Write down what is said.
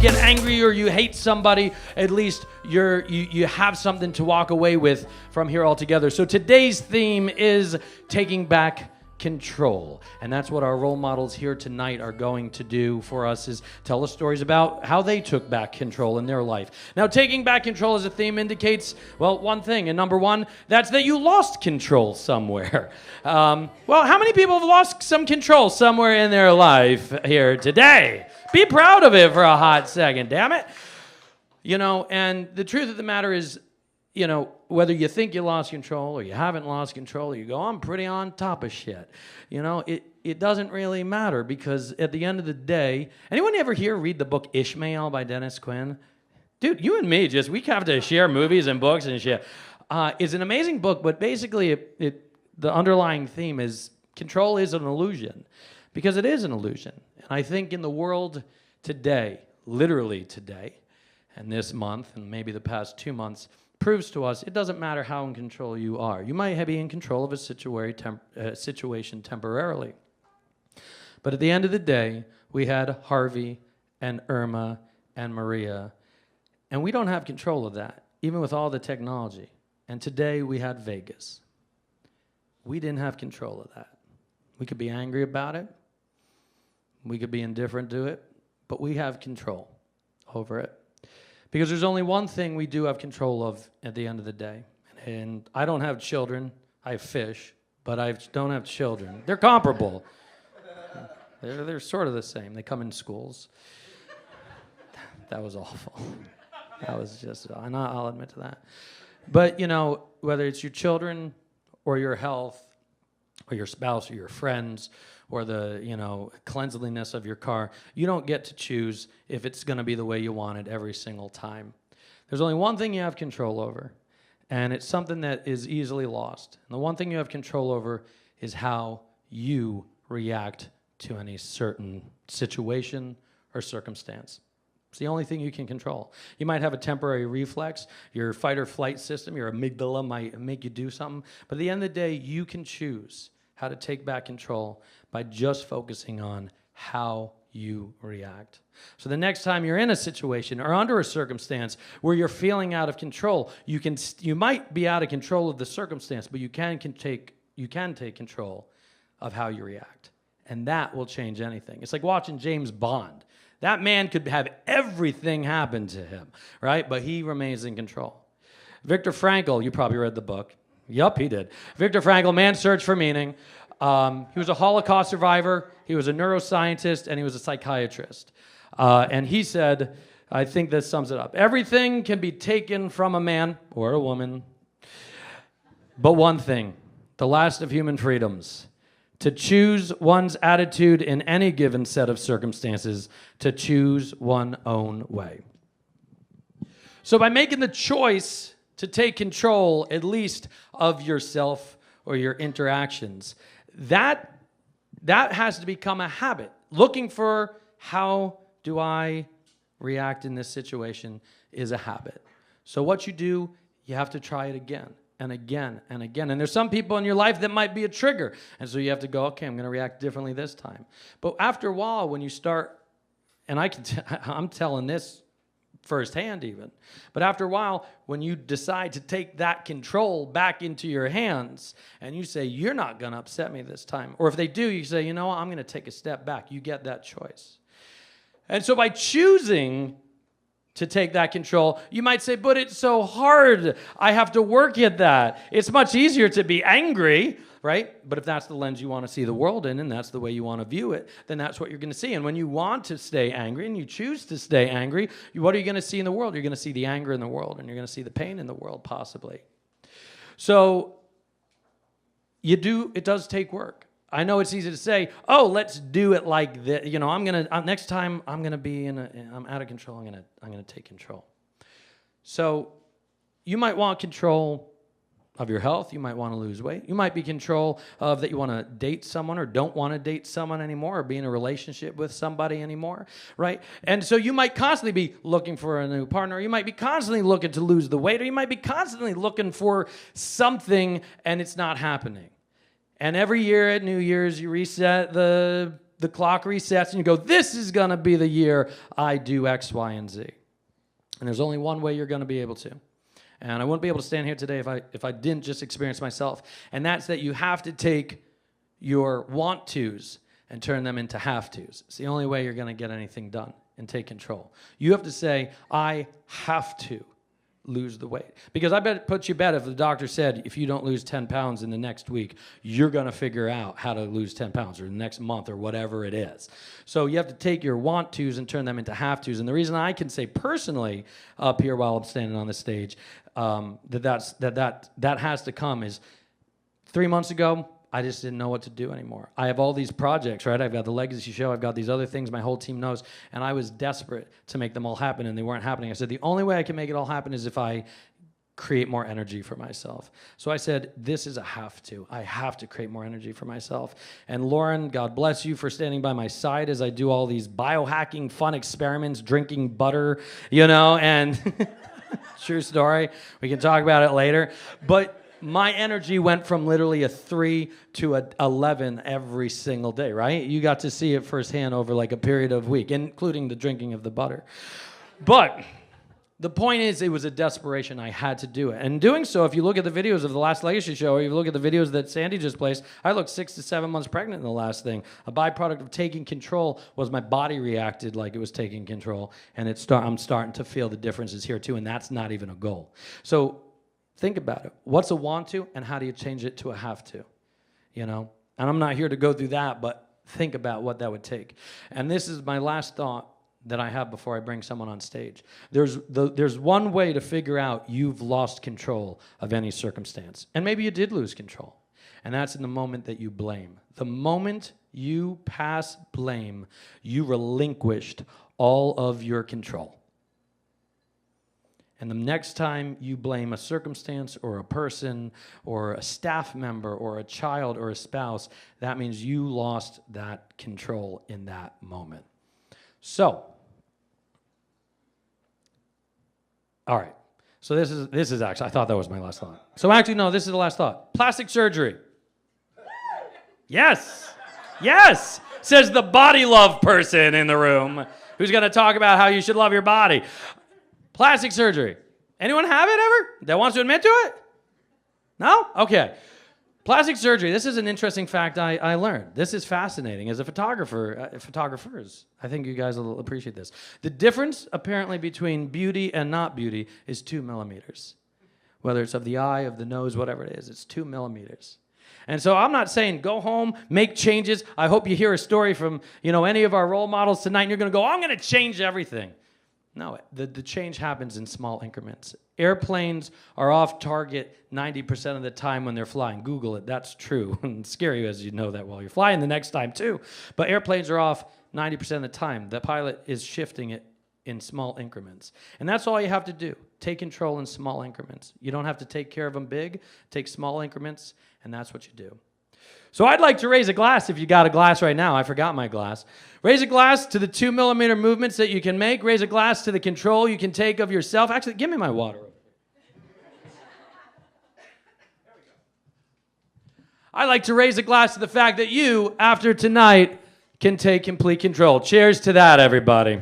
get angry or you hate somebody, at least you have something to walk away with from here altogether. So today's theme is taking back control. And that's what our role models here tonight are going to do for us, is tell us stories about how they took back control in their life. Now, taking back control as a theme indicates, well, one thing. And number one, that's that you lost control somewhere. Well, how many people have lost some control somewhere in their life here today? Be proud of it for a hot second, damn it. You know, and the truth of the matter is, you know, whether you think you lost control or you haven't lost control, or you go, I'm pretty on top of shit. You know, it doesn't really matter, because at the end of the day, anyone ever here read the book Ishmael by Dennis Quinn? Dude, you and me, we have to share movies and books and shit. It's an amazing book, but basically the underlying theme is control is an illusion, because it is an illusion. And I think in the world today, literally today, and this month, and maybe the past 2 months, proves to us it doesn't matter how in control you are. You might be in control of a situation temporarily. But at the end of the day, we had Harvey and Irma and Maria, and we don't have control of that, even with all the technology. And today we had Vegas. We didn't have control of that. We could be angry about it. We could be indifferent to it, but we have control over it. Because there's only one thing we do have control of at the end of the day. And I don't have children. I have fish, but I don't have children. They're comparable. They're sort of the same. They come in schools. That was awful. That was just, I'll admit to that. But, you know, whether it's your children or your health or your spouse or your friends or the, you know, cleanliness of your car, you don't get to choose if it's going to be the way you want it every single time. There's only one thing you have control over, and it's something that is easily lost. And the one thing you have control over is how you react to any certain situation or circumstance. It's the only thing you can control. You might have a temporary reflex. Your fight or flight system, your amygdala might make you do something. But at the end of the day, you can choose how to take back control by just focusing on how you react. So the next time you're in a situation or under a circumstance where you're feeling out of control, you might be out of control of the circumstance, but you can take control of how you react. And that will change anything. It's like watching James Bond. That man could have everything happen to him, right? But he remains in control. Viktor Frankl, you probably read the book. Yup, he did. Viktor Frankl, Man's Search for Meaning. He was a Holocaust survivor, he was a neuroscientist, and he was a psychiatrist. And he said, I think this sums it up, everything can be taken from a man or a woman, but one thing, the last of human freedoms, to choose one's attitude in any given set of circumstances, to choose one's own way. So by making the choice to take control, at least of yourself or your interactions, that has to become a habit. Looking for how do I react in this situation is a habit. So what you do, you have to try it again and again and again. And there's some people in your life that might be a trigger. And so you have to go, okay, I'm going to react differently this time. But after a while, when you start, and I'm telling this firsthand even. But after a while, when you decide to take that control back into your hands and you say, you're not going to upset me this time. Or if they do, you say, you know what, I'm going to take a step back. You get that choice. And so by choosing to take that control, you might say, but it's so hard. I have to work at that. It's much easier to be angry, right? But if that's the lens you want to see the world in and that's the way you want to view it, then that's what you're going to see. And when you want to stay angry and you choose to stay angry, what are you going to see in the world? You're going to see the anger in the world and you're going to see the pain in the world possibly. So it does take work. I know it's easy to say, oh, let's do it like this. You know, next time I'm going to be I'm out of control. I'm going to take control. So you might want control of your health. You might want to lose weight. You might be control of that you want to date someone or don't want to date someone anymore or be in a relationship with somebody anymore, right? And so you might constantly be looking for a new partner. You might be constantly looking to lose the weight, or you might be constantly looking for something and it's not happening. And every year at New Year's, you reset the the clock resets and you go, this is going to be the year I do X, Y, and Z. And there's only one way you're going to be able to. And I wouldn't be able to stand here today if I didn't just experience myself. And that's that you have to take your want tos and turn them into have tos. It's the only way you're going to get anything done and take control. You have to say, I have to lose the weight. Because I bet it puts you bet if the doctor said, if you don't lose 10 pounds in the next week, you're going to figure out how to lose 10 pounds or the next month or whatever it is. So you have to take your want tos and turn them into have tos. And the reason I can say personally up here while I'm standing on the stage that has to come is 3 months ago, I just didn't know what to do anymore. I have all these projects, right? I've got the legacy show. I've got these other things my whole team knows. And I was desperate to make them all happen, and they weren't happening. I said, the only way I can make it all happen is if I create more energy for myself. So I said, this is a have to. I have to create more energy for myself. And Lauren, God bless you for standing by my side as I do all these biohacking fun experiments, drinking butter, and true story. We can talk about it later. But my energy went from literally a 3 to a 11 every single day, right? You got to see it firsthand over like a period of week, including the drinking of the butter. But the point is, it was a desperation. I had to do it. And doing so, if you look at the videos of the last legacy show, or you look at the videos that Sandy just placed, I looked 6 to 7 months pregnant in the last thing. A byproduct of taking control was my body reacted like it was taking control. And I'm starting to feel the differences here too, and that's not even a goal. So think about it. What's a want to, and how do you change it to a have to? And I'm not here to go through that, but think about what that would take. And this is my last thought that I have before I bring someone on stage. There's one way to figure out you've lost control of any circumstance. And maybe you did lose control. And that's in the moment that you blame. The moment you pass blame, you relinquished all of your control. And the next time you blame a circumstance or a person or a staff member or a child or a spouse, that means you lost that control in that moment. So, all right. So this is actually, I thought that was my last thought. So actually, no, this is the last thought. Plastic surgery. Yes. Yes, says the body love person in the room who's going to talk about how you should love your body. Plastic surgery. Anyone have it ever that wants to admit to it? No? Okay. Plastic surgery. This is an interesting fact I learned. This is fascinating. As a photographer, photographers, I think you guys will appreciate this. The difference, apparently, between beauty and not beauty is 2 millimeters. Whether it's of the eye, of the nose, whatever it is, it's 2 millimeters. And so I'm not saying go home, make changes. I hope you hear a story from any of our role models tonight, and you're going to go, I'm going to change everything. No, the change happens in small increments. Airplanes are off target 90% of the time when they're flying. Google it. That's true. And it's scary as you know that while you're flying the next time too. But airplanes are off 90% of the time. The pilot is shifting it in small increments. And that's all you have to do. Take control in small increments. You don't have to take care of them big. Take small increments, and that's what you do. So I'd like to raise a glass, if you got a glass right now. I forgot my glass. Raise a glass to the 2 millimeter movements that you can make. Raise a glass to the control you can take of yourself. Actually, give me my water. I'd like to raise a glass to the fact that you, after tonight, can take complete control. Cheers to that, everybody.